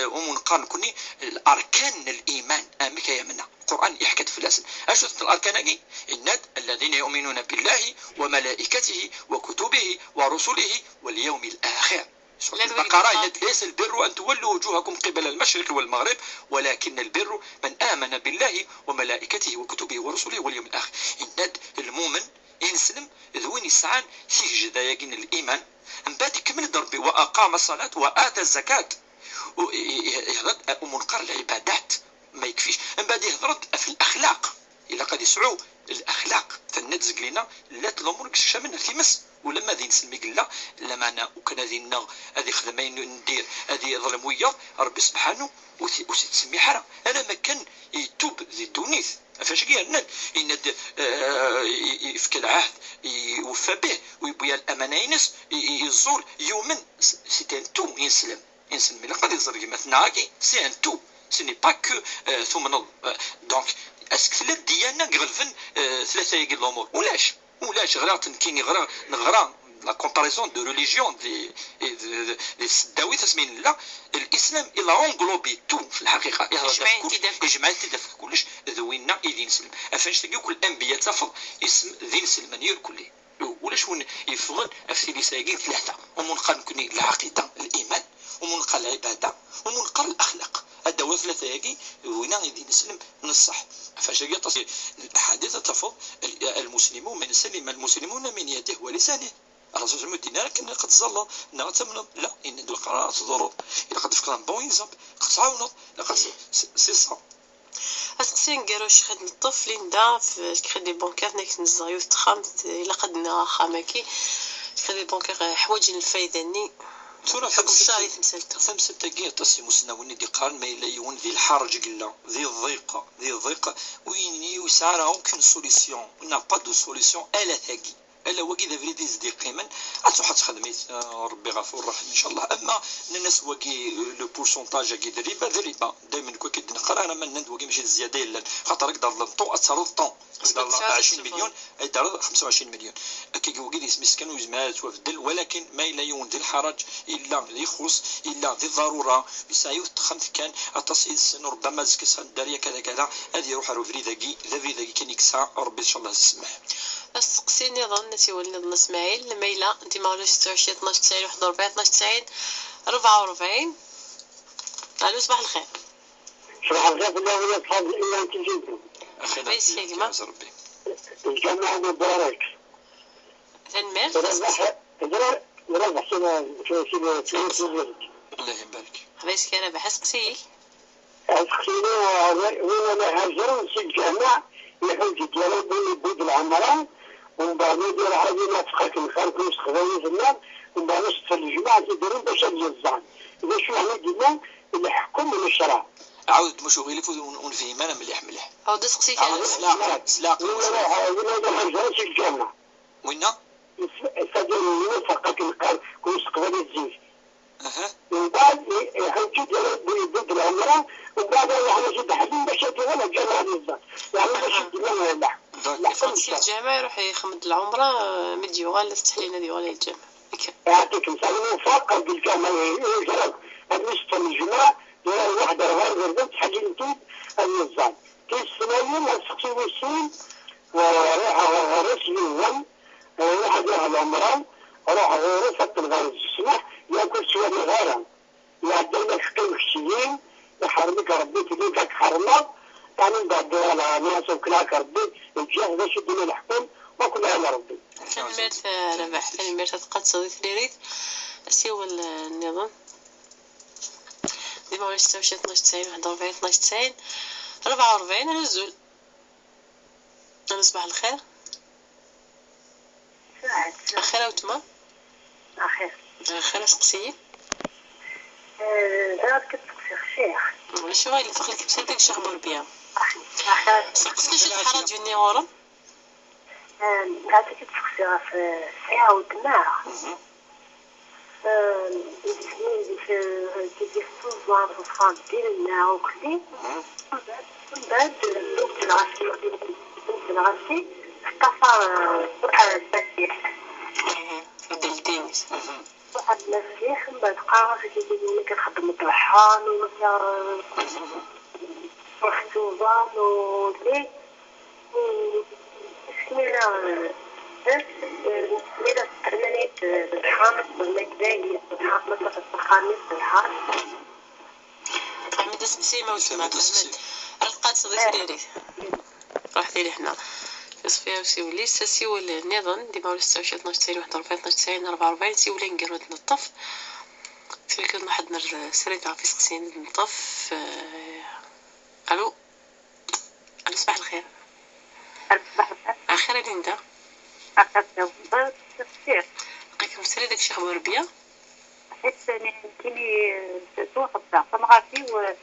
ومنقارن كوني الاركان الايمان امك يا منا القران يحكي في الاسن اشو الاركان كي الناد الذين يؤمنون بالله وملائكته وكتبه ورسله واليوم الاخر البقرة ليس البر أن تولوا وجوهكم قبل المشرق والمغرب ولكن البر من آمن بالله وملائكته وكتبه ورسله واليوم الآخر إن المؤمن ينسلم ذوين يسعان فيه جدايقين الإيمان من بعد يكمل ضربي وأقام الصلاة وآتى الزكاة يهضر ومنقر العبادات ما يكفيش من بعد يهضر في الأخلاق إلا قد يسعوا الأخلاق فالنتزق لنا لا الأمور كشامنا في مس ولما ذي نسلمي قلا لا معنى وكان ذي هذه خدمين ندير هذه ظلمويه ربي سبحانه وتسمي حرام انا ما كان يتوب ذي الدونيث فاش قال يند يفك العهد يوفى به ويبيا الامانه ينس يزول يومن سيتان تو ينسلم لا قد يزر مثلا سي ان تو سي با كو ثم دونك اسك ثلاث ديالنا غلفن ثلاثه يقول الامور ولاش غرات كاين نغرا لا كومباريزون دو ريليجيون دي السداوي تسمين الله الاسلام الا اونغلوبي تو في الحقيقه يجمع التدافع كلش ذوينا يدين سلم افاش تلقاو كل الانبياء تفض اسم ذي سلمانير كله ولاش يفغن في لساقين ثلاثه ومنقل كوني العقيده الايمان ومنقل العباده ومنقل الاخلاق الدواء ثلاثه ياكي وين يدين نسلم نصح فاش تصير الاحاديث تفض المسلمون من سلم المسلمون من يده ولسانه الرسول صلى الله عليه وسلم لكن قد ظل نغتمن لا ان القرارات ضروري الا قد فكر بوينزب قد تعاونوا لقد سي صا اسقسي نقالو شي خدمه الطفل دا في الكريدي بانكير نيك نزغيو تخامت الا قدنا خامكي الكريدي بانكير حوايج الفايده ني ثورة ثمسة تاقية تصي مسناوني دي قارن ما إلا يون ذي الحرج قلا ذي الضيقة وين يسعى aucune solution n'a pas de solution ألا ثاقي ألا واقي ذا فريدي زديقي من أتو حتى خدميت ربي غفور رحيم إن شاء الله أما الناس واقي لو بورسونتاج كي الربا دائما كو كي نقرا أنا من واقي ماشي الزيادة إلا خاطر يقدر للطو أتصرف الطو يقدر 20 مليون يقدر 25 مليون كي واقي ذي مسكن وجماعات وفدل ولكن ما إلا يون ذي الحرج إلا ذي خص إلا ذي ضرورة يسايو خمس كان التصيد ربما زكسان داريا كذا هذه يروح على فريداكي ذا فريداكي كان يكسع ربي إن شاء الله يسمح سقسيني ظن تيولي نظن اسماعيل ميلة ديما ولا 26 12 90 41 12 90 44. الو صباح الخير. صباح الخير بالله ويا صحاب الايمان تجيبهم. بيس كلمة ربي الجماعة مبارك. تنمير وربح سنة الله يبارك. بيس كان بحس قسيك أسخينا وين هاجروا في الجامع يحوج ديالو بين بود العمران ومن بعد يدير عادي ما تخاك الخارج ويسخذوني في النار ومن بعد في الجماعة يديرون باش يوزعون. إذا شو يعني ديما اللي حكم من الشرع. عاود مشو غير ونفهم انا مليح او دسقسيك سلاق وين هاجروا في الجامع وين فديروا فقط الخارج ويسخذوني الزيت. من بعد يحوج ديالو بين بود العمران وبعد يعني شد حدين باش يديرون الجامع بالضبط. يعني باش يديرون اللحم. يخلص الجامع يروح يخمد العمرة مديو غالا استحلينا دي ولا الجامع. يعطيك مثال مفاقر بالجامع يجرب بالنسبة للجماعة واحدة غير بنت حاجة نتيب النظام كيف سنوين السقسي والسين وروح رسمي الوم واحد يروح العمران روح غرفة الغرز السماح يأكل سوى الغارة يعدل لك قيم الشيين يحرمك ربي تليك حرمك يعني بعد على ناس وكلاك ربي الجاه باش يدينا الحكم وكلها على ربي. الميرث ربح الميرث تقد صديق ليريت اسيو النظام ديما ولا 26 12 90 41 12 90 44 نزول. صباح الخير. اخيرا وتما اخيرا سقسي انا كتسقسي الشيخ ولا شو غايل فخلك بسيتك الشيخ بوربيا سقسي شي الحرج في النيورم قاعدة كتسقسي في ساعة ودماغ كيدير الصوص والفخار ديالنا وكلي من بعد دوبت الغسيل اختصر واحد المسيح دلتينيس واحد المسيح من بعد قارف كيدير كنخدم الطحان وخطوبان ولي سمينا إذا استعملت الحامض والمجداني الحامض الخامس الحار أحمد سقسي ما وتما أحمد القاد صديق ليري راح ديري حنا صفيا وسيولي سيول النظام ديما ولا 26 12 90 41 12 90 44 سيولي نقرو نطف فيك واحد مر سريت في سقسين نطف. الو صباح الخير. اخيرا ليندا لقيتكم سري داكشي خبر بيا حيت كيني توقف تاع طمغاتي و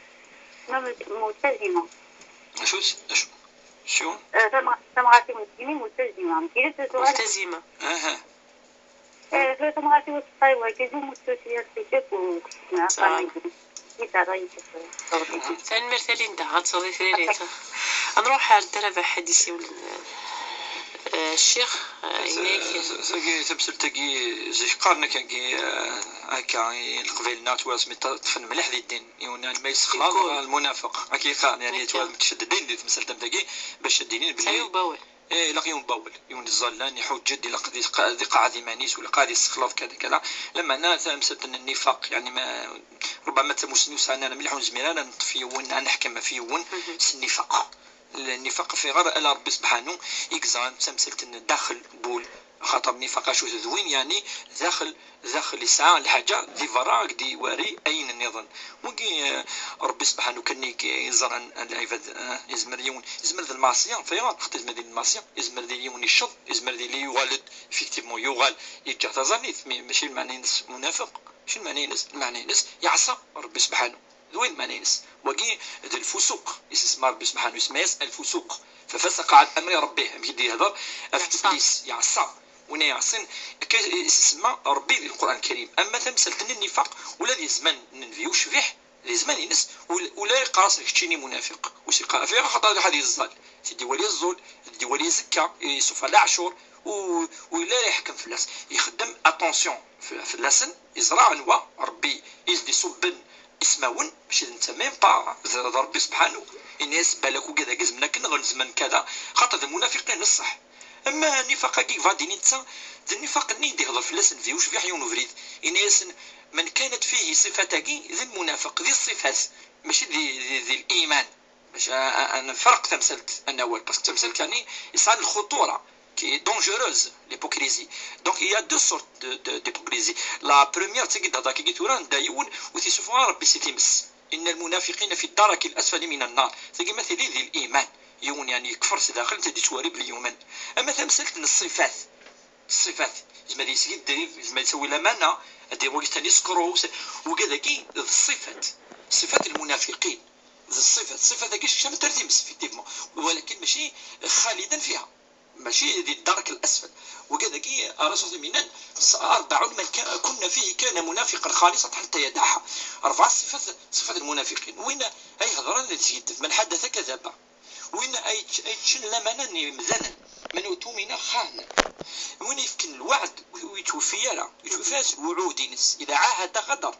ملتزمة شو طمغاتي ملتزمة ملتزمة طمغاتي وتصاي واجد ومستشفيات فيك وكسنا ثاني مرتين دا غتصدي ثريريتا نروح على الدرب حديثي الشيخ ساقي تمثل تاقي زي قارنك هكا القبيل نات واسمي طفن مليح ذي الدين يونان ما يسخلاص المنافق هكي قارن يعني توال متشددين اللي تمثل تمتاقي باش الدينين بلي باول لقيهم باول يون الزلان يحوج جدي لقدي قاعدي مانيس ولا قاعدي استخلاف كذا كذا لما انا تمثل النفاق يعني ما ربما تمسنوس انا مليح زميرانا نطفي ون نحكم فيه ون النفاق النفاق في غير الا ربي سبحانه اكزام تمثلت داخل بول خاطر النفاق شو تذوين يعني داخل يسعى الحاجه دي فراغ دي واري اين النظام وكي ربي سبحانه كنيك يزرع العباد يزمر يون يزمر ذي المعصيه في غير خط يزمر ذي المعصيه يزمر ذي يون الشر يزمر ذي لي يغالد فيكتيفمون يغال يتجاهل ماشي المعنى منافق شو المعنى نس يعصى ربي سبحانه ذوين معنى نس وكي ذي الفسوق اسم ربي سبحانه اسمه الفسوق ففسق عن امر ربه يدي هذا ابليس يعصى ونا يعصين اسم ربي في القران الكريم اما تمثلتني النفاق ولا ذي زمان ننفيو شفيح ذي زمان ينس ولا يقراص كشيني منافق وش يقرا فيها خاطر هذه الظل سيدي ولي الظل سيدي ولي زكا يوسف العشور ولا يحكم في الناس يخدم اتونسيون في اللسن يزرع نوا ربي يزدي صبن اسماون ماشي انت ميم با ربي سبحانه الناس بالك وكذا كزمنا كنا غنزمن كذا خاطر المنافقين الصح اما النفاق كي فادي نتا النفاق ني يهضر في لسن فيه وش في حيون فريد ان يسن من كانت فيه صفتاكي ذي المنافق ذي الصفات ماشي ذي الايمان باش انا فرق تمثلت انا اول باسكو تمثلت يعني يصير الخطوره كي دونجوروز ليبوكريزي دونك يا دو سورت ديبوكريزي لا بروميير تيجي هذا كي توران دايون وتيسوفوا ربي سيتيمس ان المنافقين في الدرك الاسفل من النار تيجي مثل ذي الايمان يون يعني كفر داخل تدي تواري باليومن اما تمثلت الصفات الصفات زعما دي سيد دريف زعما يسوي لمانا دي وقت ثاني سكروس وكذا كي الصفات صفات المنافقين الصفه ذاك الشيء ترتيبس فيكتيفمون ولكن ماشي خالدا فيها ماشي ذي الدرك الاسفل وكذا كي الرسول من 40 من كنا فيه كان منافقا خالصا حتى يدعها 4 صفات المنافقين وين اي هضره التي من حدث كذب وين اي تشن لمنا مزنا من اوتومنا خان وين يفكن الوعد ويتوفي الوعود ينس اذا عاهد غدر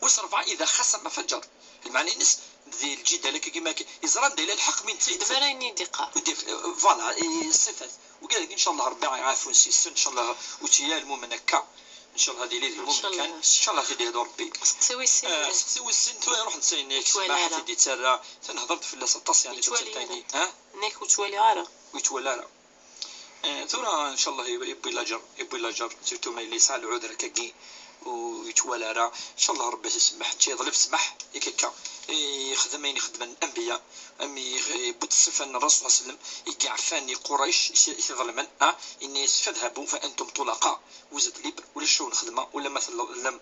وصرفع اذا خصم فجر المعنى نس ذي الجدال كيما يزران داير الحق من تسيد دابا دقه فوالا الصفات وقال لك ان شاء الله ربي يعافون سيسن ان شاء الله وتيا المؤمن هكا ان شاء الله هذه اللي المؤمن كان ان شاء الله غادي يهضر ربي تسوي السن تسوي السن تو نروح نسيني سماحه تدي تسرى تنهضر في السطاس يعني تاني ها نيك وتولي عاره ويتولى راه ثورة ان شاء الله يبي لاجر سيرتو ما اللي يسعى العذر كاكي ويتوالى راه ان شاء الله ربي يسمح تيظل يسمح يكا يخدم يخدم الانبياء امي بود الصفان الرسول صلى الله عليه وسلم يقعفاني قريش يظلمن اني فاذهبوا فانتم طلقاء وزد ليبر ولا شو نخدمه ولا مثلا لم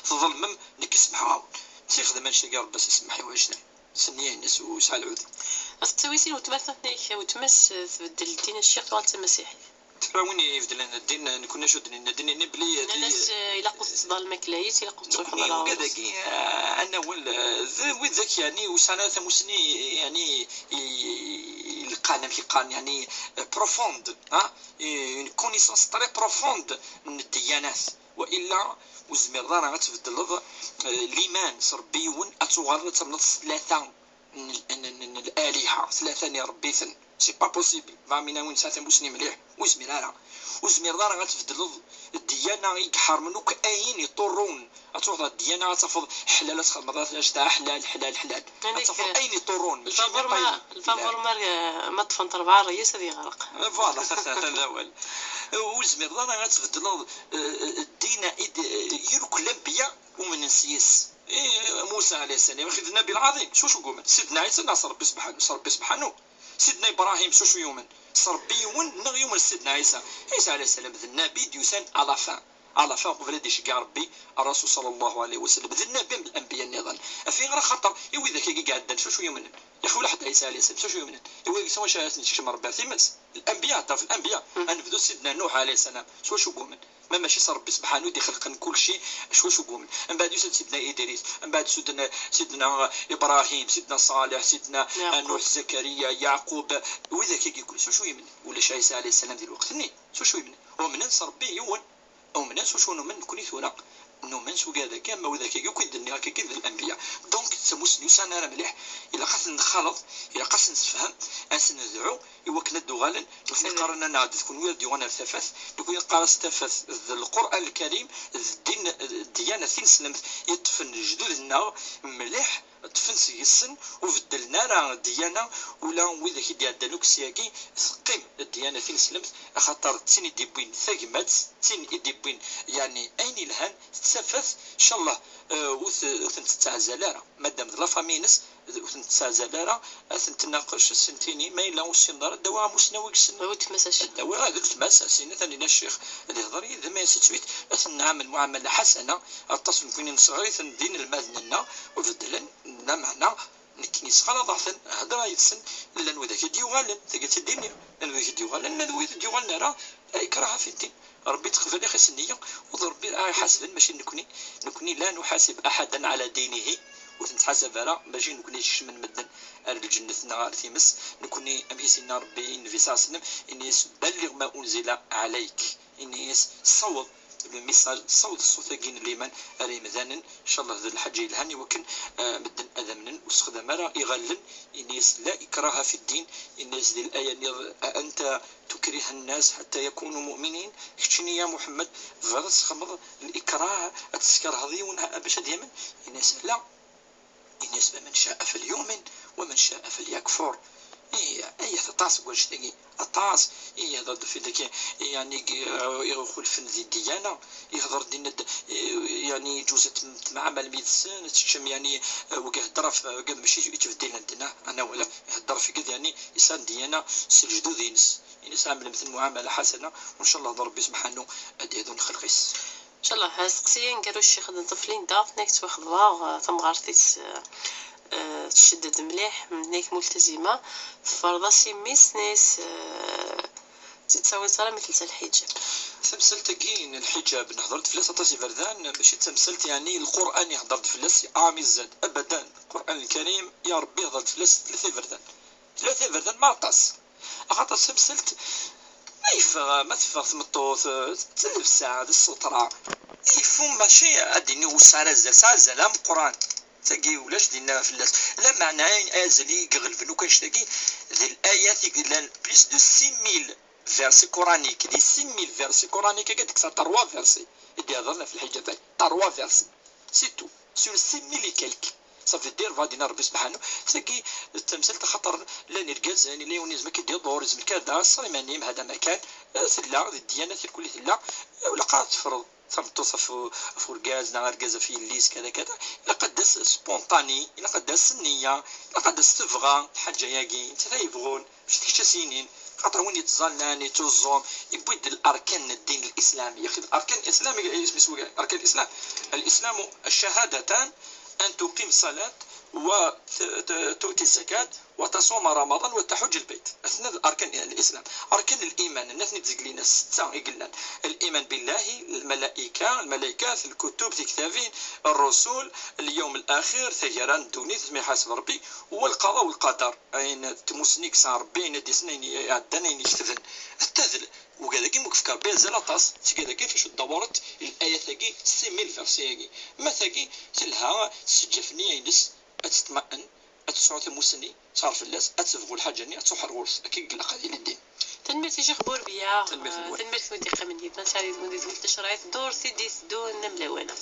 تظلم لك يسمحوا تيخدم شي قال بس يسمح يواجنا سنيه الناس وسع العذر التويسين وتمثلني وتمس تبدل الدين الشيخ والت المسيحي تراوني يفدل الدين نكون شو الدين نبلي الناس الى قصت ظلمك لايت الى قصت الحضاره وكذا كي انا وين ذاك يعني وسنه مسني يعني القانون في قان يعني بروفوند اون كونيسونس تري بروفوند من الديانات والا وزمير راه غتبدل الايمان صربيون اتوغرت من ثلاثه الالهه ثلاثه يا ربي ثن سي با بوسيبل فامينا وين ساعه مسلم مليح وزمير راه غتبدل الديانه يقحر منو كاين يطرون اتوغ الديانه غتفض حلال تخمضات اشتا حلال غتفض اين يطرون الفافور ما طفنت 4 ريس هذه غرق فوالا الاول وزمير راه غتبدل الدين يرك الانبياء ومن السياس موسى عليه السلام اخي النبي العظيم شو قوم سيدنا عيسى ناصر ربي سبحانه سيدنا ابراهيم شو يومن صربي ون يوم سيدنا عيسى عليه السلام النبي ديوسان على فان قبل ديش كاع ربي الرسول صلى الله عليه وسلم النبي من الانبياء النظام في غير خطر يوي ذاك كي قاعد شو يومن يا اخي واحد عيسى عليه السلام شو يومن يوي سوا شاهدني شي مربع ثمس الانبياء تعرف الانبياء نبدو سيدنا نوح عليه السلام شو قومن ما ماشي ربي سبحانه يدي خلق كل شيء شو قومن من بعد سيدنا ادريس من بعد سيدنا ابراهيم سيدنا صالح سيدنا نوح زكريا يعقوب وذاك كي يقول شو يمن ولا عيسى عليه السلام ديال الوقت ني شو يمن هو من ربي يون او من شو من كوني ثونا نومن سو كذا كما وذاك يكون دنيا كي الانبياء دونك تسموس نيسان انا مليح الا قاس نخلط الا قاس نفهم اس ندعو يوكل الدغالن نقارن نعد تكون ولدي وانا ارتفث نكون قارس تفث القران الكريم الدين الديانه سلمت يطفن جدودنا مليح طفن سيسن وبدلنا راه الديانه ولا وذاك ديالك سياكي ثقيم الديانه سلمت خاطر تسني ديبين ثقمات تسني ديبين يعني اين الهان تسفث ان شاء الله وثنتعزل مادام لا فامينس وثنتعزل تناقش السنتيني ما الا وسندار الدواء مسنوي السن وتمسش الدواء هذاك تماس سنه ثاني الشيخ اللي هضر اذا ما يستويت نعمل معامله حسنه اتصل كاين صغير ندين الماذننا وبدلا معنا نكنيس خلا ضعفا هضره يتسن لان وذاك ديوغالن ثقت الدنيا لان وذاك ديوغالن راه اكراه في الدين ربي تقبل اخي سنيه وربي راه حاسبا ماشي نكوني لا نحاسب احدا على دينه وتنتحاسب على ماشي نكوني من مدن الجنة نهار تيمس نكوني اميسنا ربي النبي صلى الله عليه وسلم اني بلغ ما انزل عليك اني صوب الميساج صوت الصوت كين اليمن اري مذانا ان شاء الله ذا الحج الهاني وكن مدن اذمنا واستخدام راه يغلن الناس لا اكراه في الدين. الناس ديال الايه انت تكره الناس حتى يكونوا مؤمنين كتشني يا محمد فغرس خمر الاكراه تسكر هذيون باش ديما الناس لا الناس من شاء فليؤمن ومن شاء فليكفر. اي تطاس واش تاقي الطاس هذا في ذاك يعني يدخل في الديانه يهضر دينا يعني جوزت مع الميدسان تشم يعني وكيهضر في ماشي يتفدينا عندنا انا ولا يهضر في كذا يعني انسان ديانه سجدو دينس الناس عامل مثل معامله حسنه وان شاء الله ربي سبحانه ادي نخلقيس ان شاء الله. سقسيا قالوا الشيخ طفلين دافنيك تواخدوا تمغارتيس تشدد مليح منيك ملتزمه فرضا سيميس ناس تتساوي صرا مثل الحجاب. تمثلت كاين الحجاب نهضرت فلاس طاسي فردان ماشي تمثلت يعني القران هضرت فلاس عامي الزاد ابدا. القران الكريم يا ربي هضرت فلاس ثلاثه فردان ما طاس اخاطر تمثلت ما تفرغ ثمطوط تلف ساعه السطره يفهم ماشي اديني وساره زال لا القران تاقي ولاش دينا فلاس لا معناه ازلي غلفنو كنشتاقي ذي الايات يقول بليس دو 6000 فيرسي قرانيك دي 6000 فيرسي قرانيك قدك 3 فيرسي اللي هضرنا في الحجاب 3 فيرسي سي تو سور 6000 كالك صافي دير فادينا ربي سبحانه تاقي التمثال خطر لا نركز يعني لا يونيز ما كيدير دور زعما كذا صريمانيم هذا مكان ثلا الديانات الكل ثلا ولا قاعد تفرض توصف فرقاز نغرقاز في الليس كذا كذا إلا قداس سبونطاني إلا قداس النية إلا قداس تبغى حاجة ياقي نتا يبغون باش تكتشاسينين خاطر وين يتظلان يتوزم يبود الأركان الدين الإسلامي ياخذ الأركان الإسلامي اسمه أركان الإسلام الإسلام الشهادتان أن تقيم الصلاة وتؤتي الزكاة وتصوم رمضان وتحج البيت. أثناء أركان الإسلام. أركان الإيمان الناس نتزقلين 6 يقلنا الإيمان بالله الملائكة الكتب الكتابين الرسول اليوم الآخر ثجران دوني تسمي حاسب ربي والقضاء والقدر أين تمسنيك صار بين ديسنين عدنين يشتغل التذل وكذا كي مكفكر بين زلاطاس تكذا كيفاش دورت الآية ثقي 6000 فرسي ما ثقي تلها سجفني ينس أتطمئن أتسعود مسني صار في اللاس أتسفغوا الحاجة ني أتسحر غورس أكيد الأقل الدين تنميرتي شيخ بوربيا تنميرتي ودي قمني بنسالي مدير التشريعات دور سيدي دون ملونه.